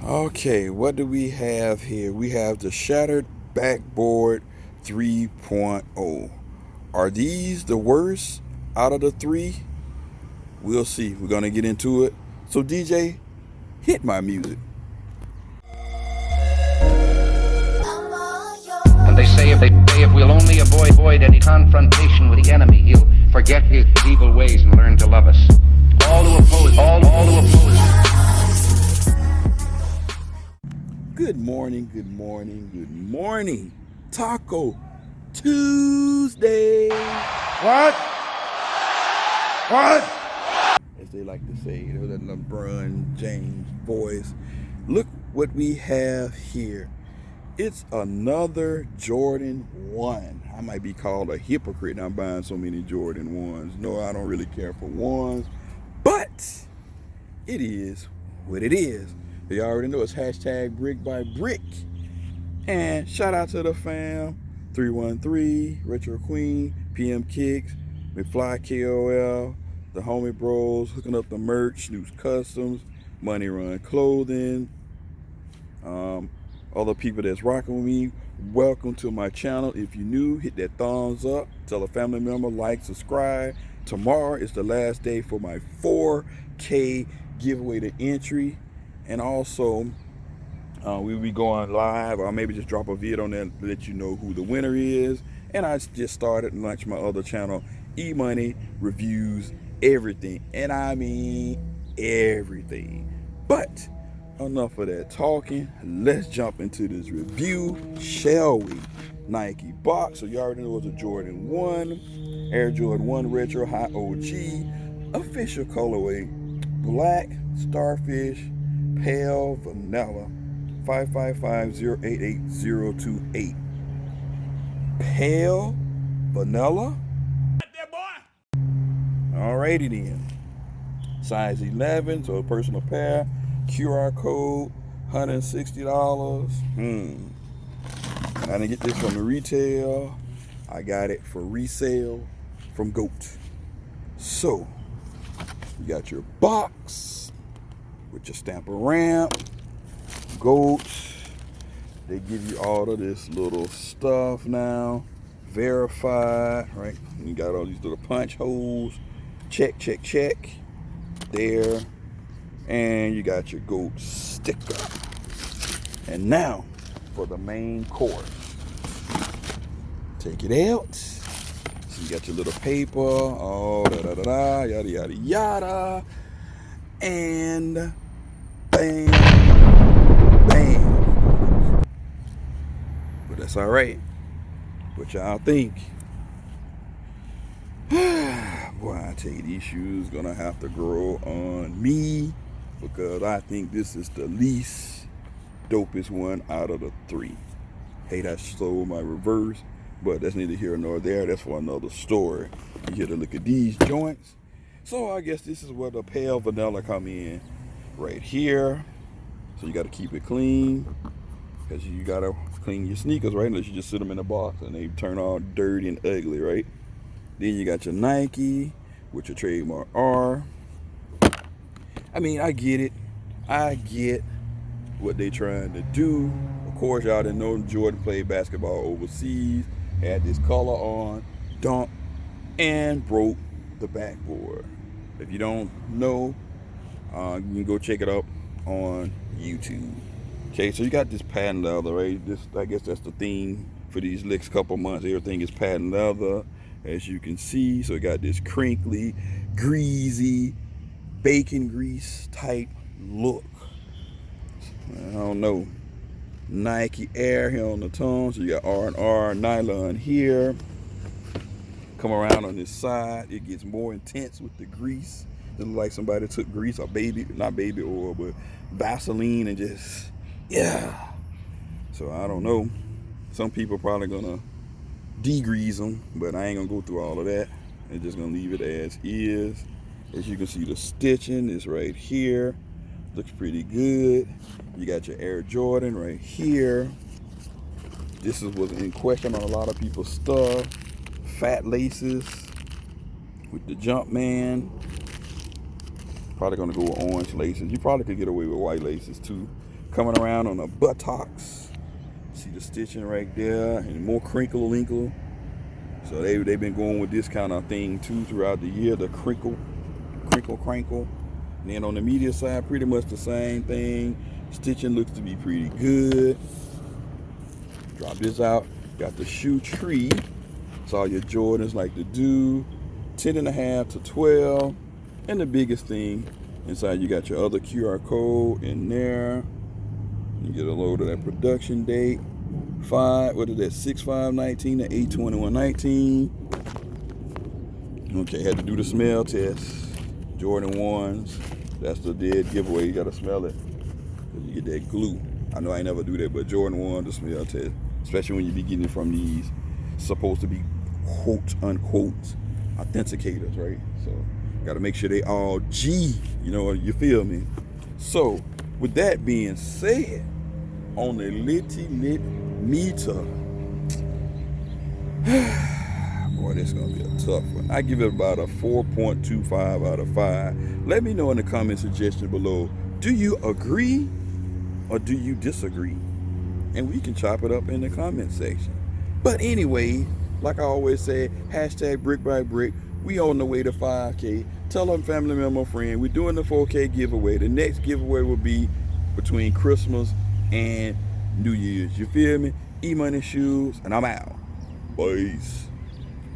Okay, what do we have here? We have the Shattered Backboard 3.0. Are these the worst out of the three? We'll see. We're going to get into it. So DJ, hit my music. And they say if we'll only avoid any confrontation with the enemy, he'll forget his evil ways and learn to love us. All who oppose, all who oppose. Good morning, good morning, good morning. Taco Tuesday. What? As they like to say, that LeBron James voice. Look what we have here. It's another Jordan 1. I might be called a hypocrite now buying so many Jordan 1s. No, I don't really care for 1s, but it is what it is. You already know it's hashtag brickbybrick. And shout out to the fam, 313, Retro Queen, PMKICKZ, MCFLYKOF, the Homie Bros, hooking up the merch, SNOOCHS Customs, Money Run Clothing, other people that's rocking with me. Welcome to my channel. If you're new, hit that thumbs up, tell a family member, like, subscribe. Tomorrow is the last day for my 4K giveaway to entry. And also, we'll be going live, or maybe just drop a video on there to let you know who the winner is. And I just started and launched my other channel, E-Money Reviews Everything. And I mean everything. But enough of that talking. Let's jump into this review, shall we? Nike box. So you already know it's a Jordan 1, Air Jordan 1 Retro High OG, official colorway, black, starfish, pale vanilla, 555088028. Pale vanilla. Alrighty then. Size 11, so a personal pair. QR code, $160. I didn't get this from the retail. I got it for resale from GOAT. So, you got your box with your stamp of ramp, GOAT. They give you all of this little stuff now. Verified, right? You got all these little punch holes. Check, check, check. There. And you got your GOAT sticker. And now for the main course. Take it out. So you got your little paper, all da-da-da-da, yada yada yada. And bam, bam. But that's alright. What y'all think? Boy, I tell you, these shoes gonna have to grow on me, because I think this is the least dopest one out of the three. Hate I stole my reverse, but that's neither here nor there. That's for another story. You here to look at these joints. So I guess this is where the pale vanilla come in, right here. So you got to keep it clean, because you got to clean your sneakers, right? Unless you just sit them in a box and they turn all dirty and ugly, right? Then you got your Nike with your trademark R. I mean, I get it. I get what they trying to do. Of course, y'all didn't know Jordan played basketball overseas, had this color on, dunked, and broke the backboard. If you don't know, you can go check it up on YouTube. Okay, so you got this patent leather, right? This, I guess that's the theme for these next couple months. Everything is patent leather, as you can see. So you got this crinkly, greasy, bacon grease type look. I don't know. Nike Air here on the tongue. So you got R&R nylon here. Come around on this side, it gets more intense with the grease. It looks like somebody took grease, or not baby oil, but Vaseline, and just, yeah. So I don't know. Some people probably gonna degrease them, but I ain't gonna go through all of that. I'm just gonna leave it as is. As you can see, the stitching is right here. Looks pretty good. You got your Air Jordan right here. This is what's in question on a lot of people's stuff. Fat laces with the Jumpman. Probably gonna go with orange laces. You probably could get away with white laces too. Coming around on the buttocks. See the stitching right there, and more crinkle linkle. So they've been going with this kind of thing too throughout the year. The crinkle. And then on the media side, pretty much the same thing. Stitching looks to be pretty good. Drop this out. Got the shoe tree. That's all your Jordans like to do. 10.5 to 12. And the biggest thing, inside you got your other QR code in there. You get a load of that production date. 6/5/19 to 8/21/19. Okay, had to do the smell test. Jordan 1s. That's the dead giveaway. You gotta smell it. Cause you get that glue. I know I never do that, but Jordan 1, the smell test. Especially when you be getting it from these supposed to be quote unquote authenticators, right? So gotta make sure they all G, you feel me? So with that being said, on the litty lit meter, boy, this is gonna be a tough one. I give it about a 4.25 out of 5. Let me know in the comment suggestion below, do you agree or do you disagree? And we can chop it up in the comment section. But anyway, like I always say, hashtag brick by brick. We on the way to 5K. Tell them family member, friend. We're doing the 4K giveaway. The next giveaway will be between Christmas and New Year's. You feel me? Emoneyshoes, and I'm out. Peace.